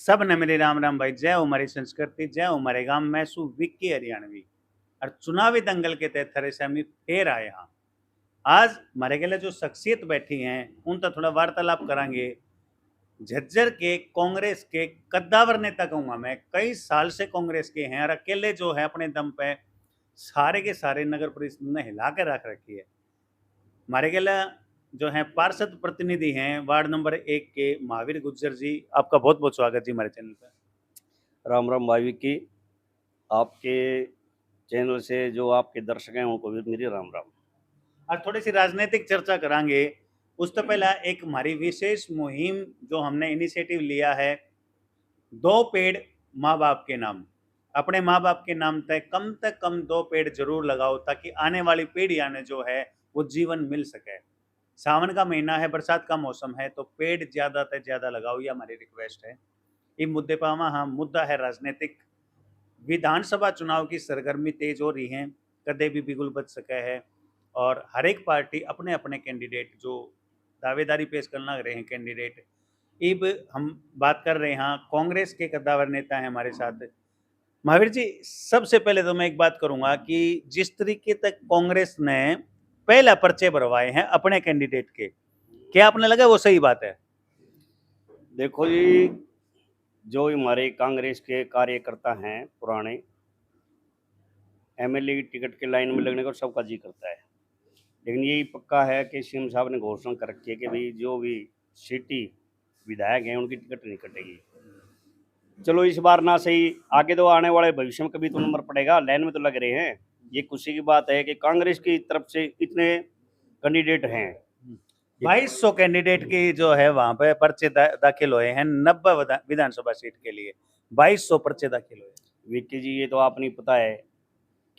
सब ने मेरे राम राम भाई। जय हो हमारी संस्कृति, जय हो हमारे गांव। मैं सु विक्की हरियाणवी और चुनावी दंगल के तहत थरे से हम फिर आए हाँ। आज हमारे के लिए जो शख्सियत बैठी हैं उन तक थोड़ा वार्तालाप करांगे। झज्जर के कांग्रेस के कद्दावर नेता कहूंगा मैं, कई साल से कांग्रेस के हैं और अकेले जो है अपने दम पे सारे के सारे नगर परिषद ने हिला के रख रखी है। हमारे के लिए जो है पार्षद प्रतिनिधि हैं वार्ड नंबर 1 के महावीर गुज्जर जी, आपका बहुत बहुत स्वागत जी हमारे चैनल पर। राम राम भाई विक्की, आपके चैनल से जो आपके दर्शक हैं उनको भी मेरी राम राम। आज थोड़ी सी राजनीतिक चर्चा करांगे। उस तो पहला एक हमारी विशेष मुहिम जो हमने इनिशिएटिव लिया है, 2 पेड़ माँ बाप के नाम। अपने माँ बाप के नाम तक कम 2 पेड़ जरूर लगाओ ताकि आने वाली पीढ़ियां ने जो है वो जीवन मिल सके। सावन का महीना है, बरसात का मौसम है, तो पेड़ ज़्यादा से ज़्यादा लगाओ, ये हमारी रिक्वेस्ट है। ये मुद्दे पर हाँ मुद्दा है राजनीतिक। विधानसभा चुनाव की सरगर्मी तेज हो रही है, कदे भी बिगुल बच सके है और हर एक पार्टी अपने अपने कैंडिडेट जो दावेदारी पेश करना रहे हैं कैंडिडेट। अब हम बात कर रहे हैं कांग्रेस के कद्दावर नेता हैं हमारे साथ। महावीर जी, सबसे पहले तो मैं एक बात करूंगा कि जिस तरीके तक कांग्रेस ने पहला पर्चे भरवाए हैं अपने कैंडिडेट के, क्या आपने लगा वो सही बात है? देखो जी, जो हमारे कांग्रेस के कार्यकर्ता हैं पुराने, एमएलए की टिकट के लाइन में लगने को सबका जी करता है, लेकिन यही पक्का है कि सीएम साहब ने घोषणा कर रखी है कि भाई जो भी सिटी विधायक हैं उनकी टिकट नहीं कटेगी। चलो इस बार ना सही, आगे तो आने वाले भविष्य में कभी तो नंबर पड़ेगा, लाइन में तो लग रहे हैं। ये खुशी की बात है कि कांग्रेस की तरफ से इतने कैंडिडेट हैं। 2200 कैंडिडेट की जो है वहां पे पर्चे दाखिल हुए हैं 90 विधानसभा सीट के लिए। 2200 पर्चे दाखिल हुए। विक्की जी, ये तो आप नहीं पता है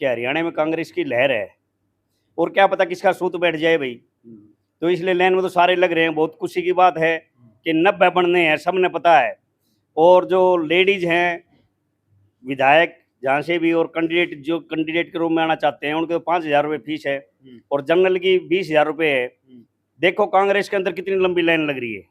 कि हरियाणा में कांग्रेस की लहर है और क्या पता किसका सूत बैठ जाए भाई। तो इसलिए लाइन में तो सारे लग रहे हैं। बहुत खुशी की बात है कि 90 बनने हैं, सबने पता है। और जो लेडीज हैं विधायक जहाँ से भी, और कैंडिडेट जो कैंडिडेट के रूप में आना चाहते हैं उनके तो 5,000 रुपये फीस है और जनरल की 20,000 रुपये है। देखो कांग्रेस के अंदर कितनी लंबी लाइन लग रही है।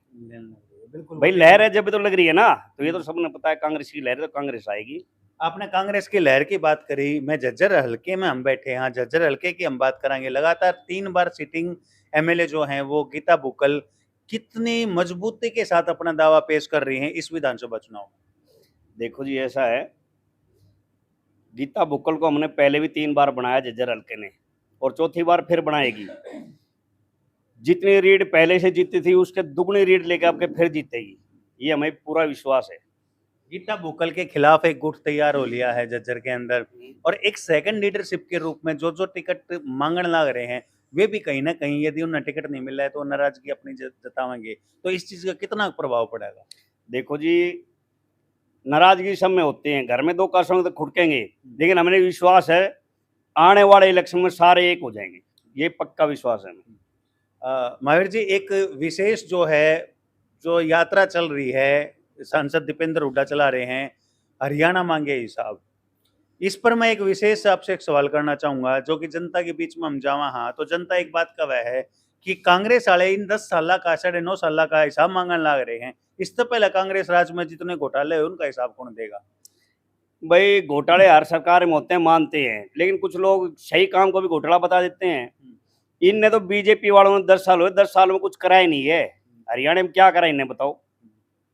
बिल्कुल भाई लहर है जब तो लग रही है ना, तो ये तो सबने पता है कांग्रेस की लहर है, तो कांग्रेस आएगी। आपने कांग्रेस की लहर की बात करी, मैं झज्जर हल्के में हम बैठे हैं, झज्जर हल्के की हम बात करेंगे। लगातार 3 बार सिटिंग एमएलए जो हैं वो गीता बुक्कल कितनी मजबूती के साथ अपना दावा पेश कर रही हैं इस विधानसभा चुनाव में। देखो जी, ऐसा है, गीता बुक्कल को हमने पहले भी 3 बार बनाया झज्जर हल्के ने, और चौथी बार फिर बनाएगी। जितनी रीड पहले से जीती थी उसके दुगनी रीड लेके आपके फिर जीतेगी, ये हमें पूरा विश्वास है। गीता बुक्कल के खिलाफ एक गुट तैयार हो लिया है झज्जर के अंदर, और एक सेकंड लीडरशिप के रूप में जो जो टिकट मांगने लग रहे हैं वे भी कहीं ना कहीं यदि उन्हें टिकट नहीं मिल रहा है तो नाराजगी अपनी जताएंगे। तो इस चीज का कितना प्रभाव पड़ेगा? देखो जी, नाराजगी सब में होते हैं, घर में 2 का संग तो खुड़केंगे, लेकिन हमें विश्वास है आने वाले इलेक्शन में सारे एक हो जाएंगे, ये पक्का विश्वास है हमें। महावीर जी, एक विशेष जो है जो यात्रा चल रही है, सांसद दीपेंद्र हुड्डा चला रहे हैं, हरियाणा मांगे हिसाब। इस पर मैं एक विशेष आपसे एक सवाल करना चाहूंगा जो कि जनता के बीच में हम जावा हाँ, तो जनता एक बात कह है कि कांग्रेस वाले इन 10 साल का 9.5 साल का हिसाब मांगने लग रहे हैं। इससे पहले कांग्रेस राज में जितने घोटाले हुए उनका हिसाब कौन देगा? भाई घोटाले हर सरकार में होते हैं, मानते हैं, लेकिन कुछ लोग सही काम को भी घोटाला बता देते हैं। इनने तो बीजेपी वालों ने 10 साल हुए, 10 साल में कुछ करा ही नहीं है। हरियाणा में क्या करा इन्हें बताओ?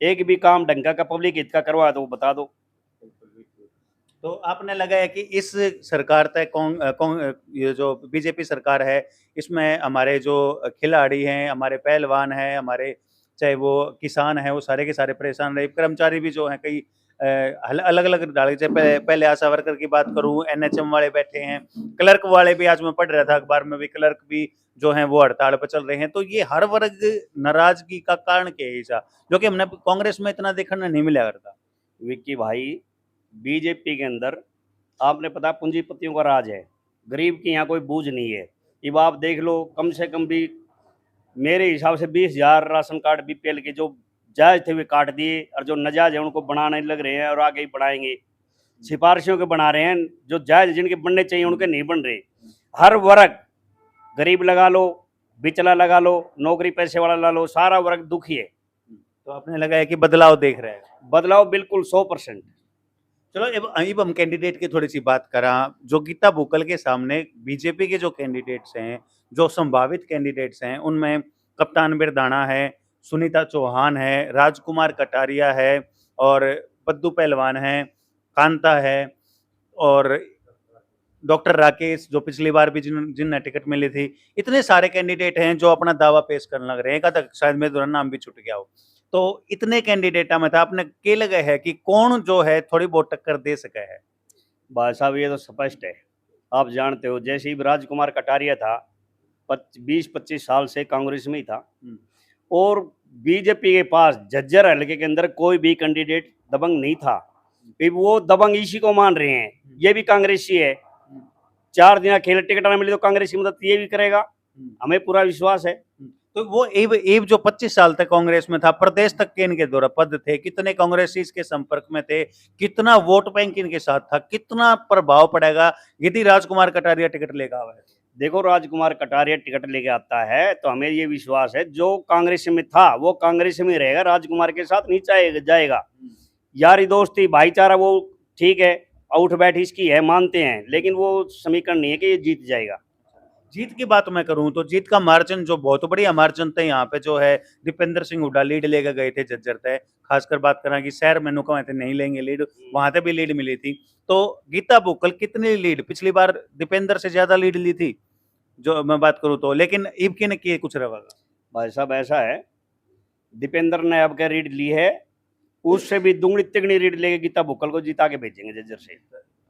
एक भी काम ढंग का पब्लिक हित का करवाया तो वो बता दो। तो आपने लगाया कि इस सरकार तक ये जो बीजेपी सरकार है इसमें हमारे जो खिलाड़ी हैं, हमारे पहलवान हैं, हमारे चाहे वो किसान हैं, वो सारे के सारे परेशान रहे। कर्मचारी भी जो हैं कई अलग अलग डाले, जैसे पहले आशा वर्कर की बात करूं, एनएचएम वाले बैठे हैं, क्लर्क वाले भी, आज मैं पढ़ रहा था अखबार में भी, क्लर्क भी जो हैं वो हड़ताल पर चल रहे हैं। तो ये हर वर्ग नाराजगी का कारण क्या है ऐसा, जो कि हमने कांग्रेस में इतना देखने नहीं मिला करता? विक्की भाई, बीजेपी के अंदर आपने पता पूंजीपतियों का राज है, गरीब की यहाँ कोई बूझ नहीं है। अब आप देख लो, कम से कम भी मेरे हिसाब से 20,000 राशन कार्ड बीपीएल के जो जायज थे वे काट दिए, और जो नजायज है उनको बनाने लग रहे हैं और आगे ही बढ़ाएंगे। सिफारिशों के बना रहे हैं, जो जायज जिनके बनने चाहिए उनके नहीं बन रहे। हर वर्ग, गरीब लगा लो, बिचला लगा लो, नौकरी पैसे वाला लगा लो, सारा वर्ग दुखी है। तो आपने लगा है कि बदलाव देख रहे हैं। बदलाव बिल्कुल 100%। चलो अब हम कैंडिडेट की थोड़ी सी बात करा। जो गीता बुक्कल के सामने बीजेपी के जो कैंडिडेट्स हैं, जो संभावित कैंडिडेट्स हैं, उनमें कप्तान बिरदाना है, सुनीता चौहान है, राजकुमार कटारिया है और पद्दू पहलवान है, कांता है और डॉक्टर राकेश जो पिछली बार भी जिन्हें टिकट मिली थी। इतने सारे कैंडिडेट हैं जो अपना दावा पेश करने लग रहे हैं। एक तक शायद मेरे दौरान नाम भी छूट गया हो। तो इतने कैंडिडेट में था, आपने के लगे है कि कौन जो है थोड़ी बहुत टक्कर दे सके है? भाई साहब ये तो स्पष्ट है, आप जानते हो जैसे ही राजकुमार कटारिया था 20-25 साल से कांग्रेस में ही था और बीजेपी के पास झज्जर हल्के के अंदर कोई भी कैंडिडेट दबंग नहीं था। फिर वो दबंग इसी को मान रहे हैं, ये भी कांग्रेसी है। 4 दिन खेल टिकट ना मिली तो कांग्रेस की मदद ये भी करेगा, हमें पूरा विश्वास है। तो वो एब जो 25 साल तक कांग्रेस में था, प्रदेश तक के इनके दौरा पद थे, कितने कांग्रेसी इसके संपर्क में थे, कितना वोट बैंक इनके साथ था, कितना प्रभाव पड़ेगा यदि राजकुमार कटारिया टिकट लेगा हुआ है? देखो राजकुमार कटारिया टिकट लेके आता है तो हमें ये विश्वास है जो कांग्रेस में था वो कांग्रेस में रहेगा, राजकुमार के साथ नहीं जाएगा। यारी दोस्ती भाईचारा वो ठीक है, उठ बैठ इसकी है, मानते हैं, लेकिन वो समीकरण नहीं है कि ये जीत जाएगा। जीत की बात मैं करूं तो जीत का मार्जिन जो बहुत बढ़िया मार्जिन था यहाँ पे, जो है दीपेंद्र सिंह हुड्डा लीड लेकर गए थे झज्जर तय। खासकर बात करें कि शहर में नुका थे नहीं लेंगे लीड, वहां से भी लीड मिली थी। तो गीता बुक्कल कितनी लीड, पिछली बार दीपेंद्र से ज्यादा लीड ली थी जो मैं बात करूं तो, लेकिन इबकी ने किए कुछ रहा। भाई साहब ऐसा है, दीपेंद्र ने अब क्या रीड ली है, उससे भी दुगनी तिगनी रीड लेके गीता बुक्कल को जिता के भेजेंगे झज्जर से।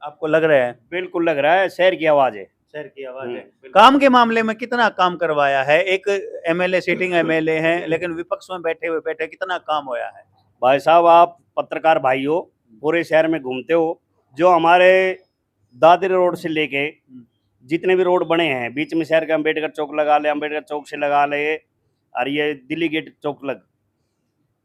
आपको लग रहा है? बिल्कुल लग रहा है, शहर की आवाज है। शहर की आवाज है। काम के मामले में कितना काम करवाया है? एक एमएलए, सिटिंग एमएलए हैं, लेकिन विपक्ष में बैठे कितना काम होया है? भाई साहब आप पत्रकार भाई हो, पूरे शहर में घूमते हो, जो हमारे दादरी रोड से लेके जितने भी रोड बने हैं बीच में शहर के, अम्बेडकर चौक लगा ले, अम्बेडकर चौक से लगा ले, और ये दिल्ली गेट चौक लग,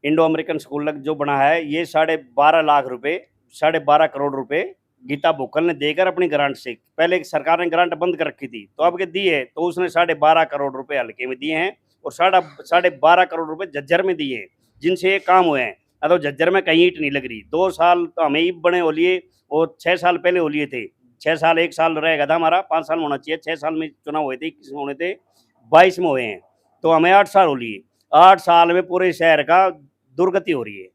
इंडो अमेरिकन स्कूल लग जो बना है, ये 12.5 लाख रुपए, 12.5 करोड़ रुपए गीता बुक्कल ने देकर अपनी ग्रांट से, पहले सरकार ने ग्रांट बंद कर रखी थी तो अब के दिए, तो उसने 12.5 करोड़ रुपए हल्के में दिए हैं और 12.5 करोड़ रुपए झज्जर में दिए हैं, जिनसे ये काम हुए हैं। तो झज्जर में कहीं ईंट नहीं लग रही। 2 साल तो हमें ही बने हो लिए और 6 साल पहले हो लिए थे। 6 साल 1 साल रहेगा था हमारा, 5 साल में होना चाहिए। 6 साल में चुनाव हुए थे, 21 में होने थे, 22 में हुए हैं, तो हमें 8 साल हो लिए। 8 साल में पूरे शहर का दुर्गति हो रही है।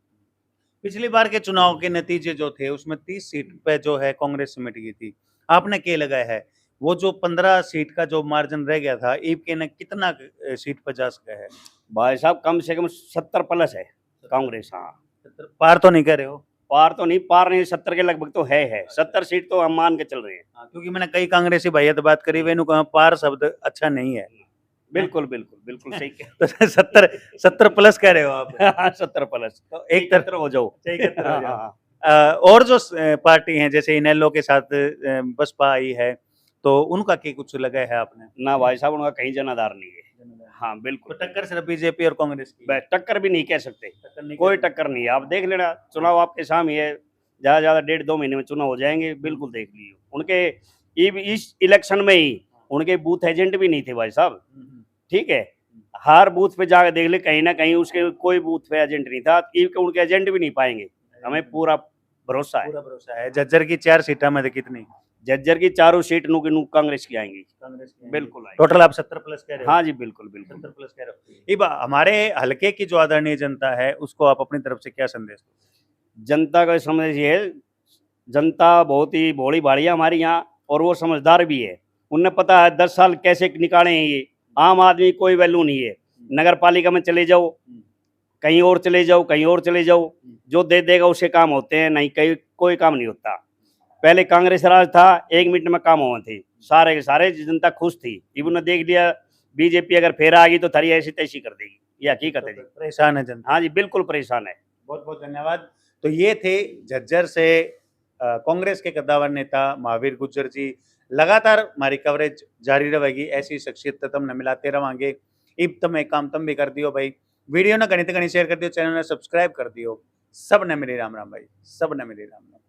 पिछली बार के चुनाव के नतीजे जो थे उसमें 30 सीट पे जो है कांग्रेस सिमट गई थी। आपने क्या लगाया है? वो जो 15 सीट का जो मार्जिन रह गया था, ईपीके ने कितना सीट पर जा सका है? भाई साहब कम से कम 70 प्लस है कांग्रेस। हाँ, पार तो नहीं कर रहे हो? पार तो नहीं, पार नहीं, 70 के लगभग तो है 70 सीट तो हम मान के चल रहे हैं। क्योंकि मैंने कई कांग्रेसी भैया तो बात करी, वेनु कहा पार शब्द अच्छा नहीं है। बिल्कुल बिल्कुल बिल्कुल सही तो 70 प्लस कह रहे हो आप? 70 प्लस, तो एक तरफ हो जाओ। और जो पार्टी हैं जैसे इनेलो के साथ बसपा आई है, तो उनका क्या कुछ लगा है आपने? ना भाई साहब उनका कहीं जनाधार नहीं है। हाँ बिल्कुल, तो टक्कर सिर्फ बीजेपी और कांग्रेस की? टक्कर भी नहीं कह सकते, कोई टक्कर नहीं है। आप देख लेना, चुनाव आपके सामने है, ज्यादा ज्यादा 1.5-2 महीने में चुनाव हो जाएंगे, बिल्कुल देख लीजिए। उनके इस इलेक्शन में ही उनके बूथ एजेंट भी नहीं थे भाई साहब, ठीक है, हर बूथ पे जाकर देख ले, कहीं ना कहीं उसके कोई बूथ पे एजेंट नहीं था, उनके एजेंट भी नहीं पाएंगे, हमें पूरा भरोसा है। पूरा भरोसा है। झज्जर की 4 सीटें में कितनी? झज्जर की 4 सीट नू कांग्रेस की आएंगी, बिल्कुल आएंगी। टोटल आप 70 प्लस कह रहे हो? हाँ जी बिल्कुल बिल्कुल 70 प्लस कह रहे हो। इब हमारे हल्के की जो आदरणीय जनता है उसको आप अपनी तरफ से क्या संदेश दो? जनता का संदेश ये है, जनता बहुत ही भोली भाली है हमारी यहाँ, और वो समझदार भी है। उन्हें पता है 10 साल कैसे निकाले हैं। ये आम आदमी कोई वैल्यू नहीं है। नगर पालिका में चले जाओ, कहीं और चले जाओ, कहीं और चले जाओ, जो दे देगा उससे काम होते हैं, नहीं कहीं कोई काम नहीं होता। पहले कांग्रेस राज था, 1 मिनट में काम हुए थे, सारे के सारे जनता खुश थी। इन्होंने देख लिया बीजेपी अगर फेर आ गई तो थारी ऐसी तैसी कर देगी, ये हकीकत है जी। परेशान है जनता? हाँ जी बिल्कुल परेशान है। बहुत बहुत धन्यवाद। तो ये थे झज्जर से कांग्रेस के कद्दावर नेता महावीर गुर्जर जी। लगातार हमारी कवरेज जारी रहेगी, ऐसी शख्सियत तम मिलाते रहेंगे। इब तम एक काम तम भी कर दियो भाई, वीडियो ना घनी घनी शेयर कर दियो, चैनल ने सब्सक्राइब कर दियो। सब ने मेरी राम राम भाई, सब ने मेरी राम राम।